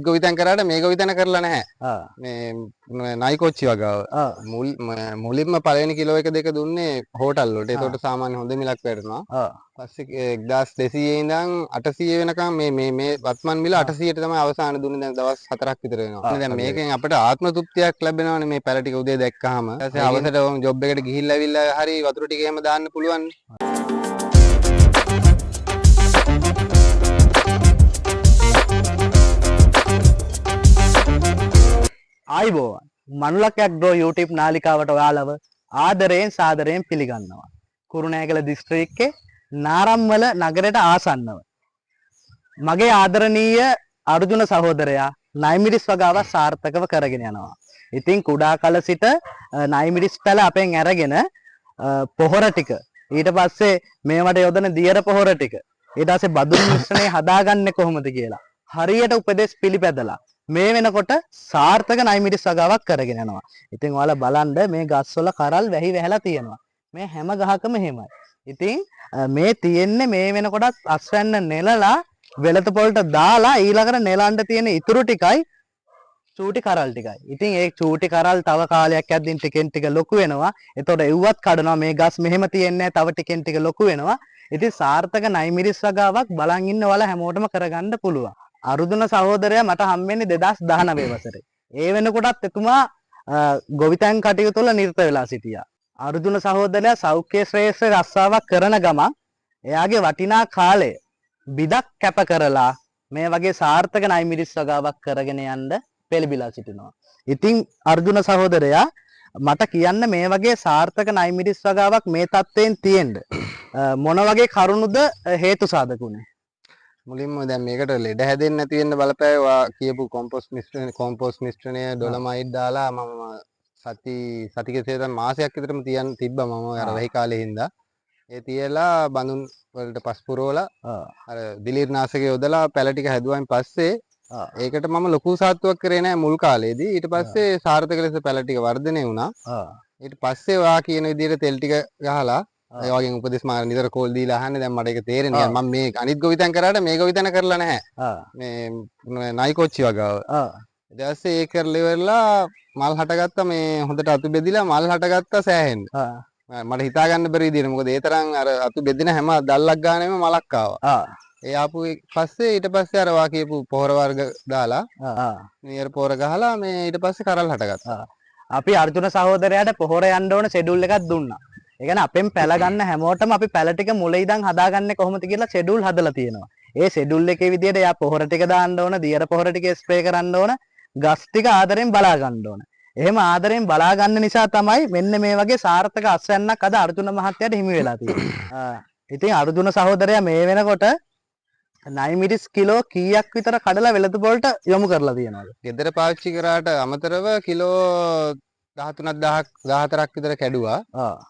ගොවිතැන් කරාට මේ ගොවිතැන කරලා නැහැ. මේ නයිකොච්චි වගාව. මුලින්ම පළවෙනි කිලෝ එක දෙක දුන්නේ හෝටල් වලට. ඒකට සාමාන්‍ය හොඳ මිලක් වැටෙනවා. පස්සේ 1200 ඉඳන් 800 වෙනකම් මේ වත්මන් මිල 800ට තමයි අවසාන දුන්නේ. දැන් දවස් 4ක් විතර වෙනවා. දැන් මේකෙන් අපිට ආත්ම තෘප්තියක් ලැබෙනවානේ මේ පැල ටික උදේ දැක්කහම. ඊට පස්සේ අවසට ජොබ් එකට ගිහිල්ලා ඇවිල්ලා හරි වතුර ටික එහෙම දාන්න පුළුවන්. ආයිබෝවන් මනුලක් ඇග්‍රෝ YouTube නාලිකාවට ඔයාලව ආදරයෙන් සාදරයෙන් පිළිගන්නවා. කුරුණෑගල දිස්ත්‍රික්කයේ නාරම්මල නගරයට ආසන්නව. මගේ ආදරණීය අර්ජුන සහෝදරයා නයිමිරිස් වගාව සාර්ථකව කරගෙන යනවා. ඉතින් කුඩා කල සිට නයිමිරිස් පැල අපෙන් අරගෙන පොහොර ටික ඊට පස්සේ මේවට යොදන දියර පොහොර ටික ඊට පස්සේ බදුන් මිශ්‍රණය හදාගන්නේ කොහොමද කියලා හරියට උපදෙස් පිළිපැදලා මේ වෙනකොට සාර්ථක නයිමිරිස් වගාවක් කරගෙන යනවා. ඉතින් ඔයාලා බලන්න මේ ගස්වල කරල් වැහි වැහැලා තියෙනවා. මේ හැම ගහකම එහෙමයි. ඉතින් මේ තියෙන්නේ මේ වෙනකොටත් අස්වැන්න නෙලලා වෙලත පොල්ට දාලා ඊළඟට නෙලන්න තියෙන ඉතුරු ටිකයි චූටි කරල් ටිකයි. ඉතින් ඒ චූටි කරල් තව කාලයක් යද්දී ටිකෙන් ටික ලොකු වෙනවා. එතකොට එව්වත් කඩනවා. මේ ගස් මෙහෙම තියෙන්නේ තව ටිකෙන් ටික ලොකු වෙනවා. ඉතින් සාර්ථක නයිමිරිස් වගාවක් බලන් ඉන්න ඔයාලා හැමෝටම කරගන්න පුළුවන්. අරුදුන සහෝදරයා මට හම්බෙන්නේ 2019 වසරේ. ඒ වෙනකොටත් එතුමා ගොවිතැන් කටයුතු වල නිරත වෙලා සිටියා. අරුදුන සහෝදරයා සෞඛ්‍ය ශ්‍රේෂ්ඨ රස්සාවක් කරන ගමන් එයාගේ වටිනා කාලය බිදක් කැප කරලා මේ වගේ සාර්ථක නයිමිරිස් වගාවක් කරගෙන යන්න පෙළඹිලා සිටිනවා. ඉතින් අර්ජුන සහෝදරයා මට කියන්න මේ වගේ සාර්ථක නයිමිරිස් වගාවක් මේ තත්ත්වයෙන් තියෙන්න මොන වගේ කරුණුද හේතු සාධකුනේ? මුලින්ම දැන් මේකට ලෙඩ හැදෙන්නේ නැති වෙන්න බලපෑවා කියපු කොම්පෝස්ට් මිශ්‍රණය ඩොලමයිට් දාලා මම සතික තේරෙන මාසයක් විතරම තියන් තිබ්බා මම අර වෙහි කාලේ හින්දා. ඒ තියලා බඳුන් වලට පස් පුරවලා අර දිලීර්නාශක යොදලා පැල ටික හැදුවායින් පස්සේ ඒකට මම ලොකු සාත්තුවක් කරේ නැහැ මුල් කාලේදී. ඊට පස්සේ සාර්ථක ලෙස පැල ටික වර්ධනය වුණා. ඊට පස්සේ ඔයා කියන විදිහට තෙල් ටික ගහලා ඒ වගේ උපදෙස් මාර නිතර කෝල් දීලා අහන්නේ. දැන් මට ඒක තේරෙන්නේ නැහැ. මම මේ අනිත් ගොවිතැන් කරාට මේ ගොවිතැන කරලා නැහැ. මේ නයිකොච්චි වගාව. ඊට පස්සේ ඒක කරලා ඉවරලා මල් හටගත්තා. මේ හොඳට අතු බෙදිලා මල් හටගත්තා සෑහෙන්න. මට හිතා ගන්න බැරි විදිහට. මොකද ඒ තරම් අර අතු බෙදින හැම දැල්ලක් ගානෙම මලක් ආවා. ඒ ආපු පස්සේ ඊට පස්සේ අර වා කියපු පොහොර වර්ග දාලා නියර පොහොර ගහලා මේ ඊට පස්සේ කරල් හටගත්තා. අපි අර්ජුන සහෝදරයාට පොහොර යන්න ඕන ෂෙඩියුල් එකක් දුන්නා. ඒ කියන්නේ අපෙන් පැල ගන්න හැමෝටම අපි පැල ටික මුල ඉඳන් හදාගන්නේ කොහොමද කියලා ෂෙඩියුල් හදලා තියෙනවා. ඒ ෂෙඩියුල් එකේ විදිහට යා පොහොර ටික දාන්න ඕන, දියර පොහොර ටික ස්ප්‍රේ කරන්න ඕන, ගස් ටික ආදරෙන් බලා ගන්න ඕන. එහෙම ආදරෙන් බලා ගන්න නිසා තමයි මෙන්න මේ වගේ සාර්ථක අස්වැන්නක් අද අර්ජුන මහත්තයාට හිමි වෙලා තියෙන්නේ. ඉතින් අර්ජුන සහෝදරයා මේ වෙනකොට නයිමිරිස් කිලෝ කීයක් විතර කඩලා වෙළඳ පොළට යොමු කරලා තියෙනවද? ගෙදර පාවිච්චි කරාට අමතරව කිලෝ 13,000ක් 14ක් විතර කැඩුවා.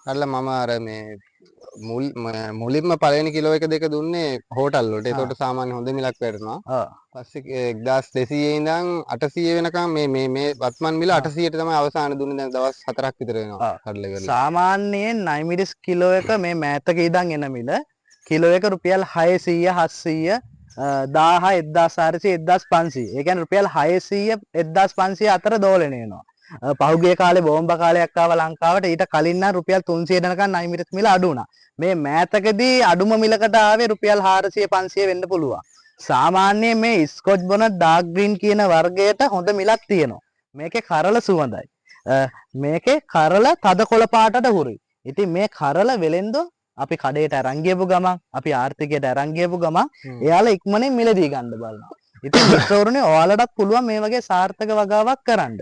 කඩලා මම අර මේ මුලින්ම පළවෙනි කිලෝ එක දෙක දුන්නේ හෝටල් වලට. ඒකට සාමාන්‍ය හොඳ මිලක් වැටෙනවා. පස්සේ 1200 ඉඳන් 800 වෙනකම් මේ වත්මන් මිල 800ට තමයි අවසාන දුන්නේ. දැන් දවස් 4ක් විතර වෙනවා කඩලා ඉවරලා. සාමාන්‍යයෙන් නයිමිරිස් කිලෝ එක මේ මෑතක ඉඳන් එන මිල කිලෝ එක රුපියල් 600 700 1000 1400 1500. ඒ කියන්නේ රුපියල් 600 1500 අතර දෝලණය වෙනවා. පහුගිය කාලේ බෝම්බ කාලයක් ආව ලංකාවට. ඊට කලින් නම් රුපියල් 300 යනකම් නයිමිරිස් මිල අඩු වුණා. මේ මෑතකදී අඩුම මිලකට ආවේ රුපියල් 400 500 වෙන්න පුළුවන්. සාමාන්‍යයෙන් මේ ස්කොච් බොනට් ඩාර්ක් ග්‍රීන් කියන වර්ගයට හොඳ මිලක් තියෙනවා. මේකේ කරල සුවඳයි. මේකේ කරල තද කොළ පාටට හුරුයි. ඉතින් මේ කරල වෙලෙන්දෝ අපි කඩේට අරන් ගියපු ගමන් අපි ආර්ථිකයට අරන් ගියපු ගමන් එයාලා ඉක්මනින් මිලදී ගන්න බලනවා. ඉතින් මිත්‍රවරුනි ඔයාලටත් පුළුවන් මේ වගේ සාර්ථක වගාවක් කරන්න.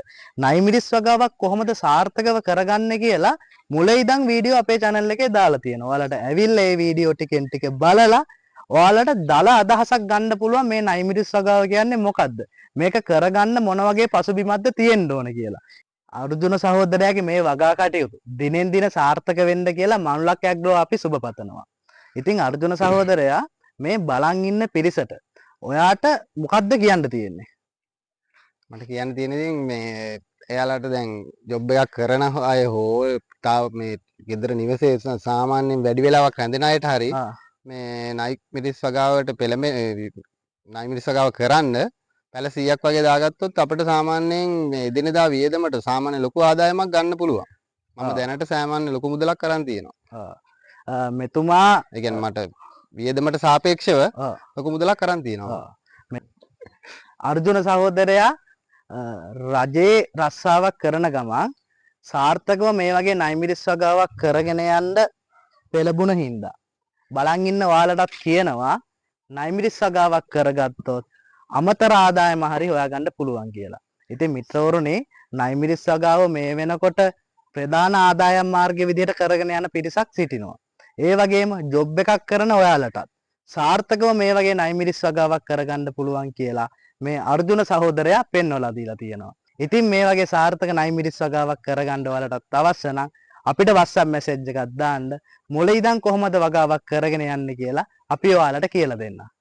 නයිමිරිස් වගාවක් කොහොමද සාර්ථකව කරගන්නේ කියලා මුල ඉඳන් වීඩියෝ අපේ channel එකේ දාලා තියෙනවා. ඔයාලට ඇවිල්ලා මේ වීඩියෝ ටිකෙන් ටික බලලා ඔයාලට දල අදහසක් ගන්න පුළුවන් මේ නයිමිරිස් වගාව කියන්නේ මොකද්ද? මේක කරගන්න මොන වගේ පසුබිමක්ද තියෙන්න ඕන කියලා. අර්ජුන සහෝදරයාගේ මේ වගා කටයුතු දිනෙන් දින සාර්ථක වෙන්න කියලා මනුලක් ඇග්‍රෝ අපි සුබ පතනවා. ඉතින් අර්ජුන සහෝදරයා මේ බලන් ඉන්න පිරිසට ඔයාට මොකද්ද කියන්න තියෙන්නේ? මට කියන්න තියෙන්නේ මේ එයාලට දැන් ජොබ් එකක් කරන අය හෝ තාම මේ ගෙදර නිවසේ සාමාන්‍යයෙන් වැඩි වෙලාවක් රැඳෙන අයට හරි මේ නයිමිරිස් වගාවට නයිමිරිස් වගාව කරන්න පැල 100ක් වගේ දාගත්තොත් අපිට සාමාන්‍යයෙන් මේ එදිනෙදා වියදමට සාමාන්‍ය ලොකු ආදායමක් ගන්න පුළුවන්. මම දැනට සාමාන්‍ය ලොකු මුදලක් අරන් තියෙනවා. මෙතුමා ඒ කියන්නේ මට වියදමට සාපේක්ෂව ආ. ලොකු මුදලක් අරන් තියෙනවා. අර්ජුන සහෝදරයා රජයේ රස්සාවක් කරන ගමන් සාර්ථකව මේ වගේ නයිමිරිස් වගාවක් කරගෙන යන්න පෙළඹුණ හින්දා බලන් ඉන්න ඔයාලටත් කියනවා නයිමිරිස් වගාවක් කරගත්තොත් අමතර ආදායම හරි හොයාගන්න පුළුවන් කියලා. ඉතින් මිත්‍රවරුනි නයිමිරිස් වගාව මේ වෙනකොට ප්‍රධාන ආදායම් මාර්ගය විදිහට කරගෙන යන පිරිසක් සිටිනවා. ඒ වගේම ජොබ් එකක් කරන ඔයාලටත් සාර්ථකව මේ වගේ නයිමිරිස් වගාවක් කරගන්න පුළුවන් කියලා මේ අර්ජුන සහෝදරයා පෙන්වලා දීලා තියෙනවා. ඉතින් මේ වගේ සාර්ථක නයිමිරිස් වගාවක් කරගන්න ඔයාලටත් අවශ්‍ය නම් අපිට WhatsApp message එකක් දාන්න. මුල ඉඳන් කොහොමද වගාවක් කරගෙන යන්නේ කියලා අපි ඔයාලට කියලා දෙන්නම්.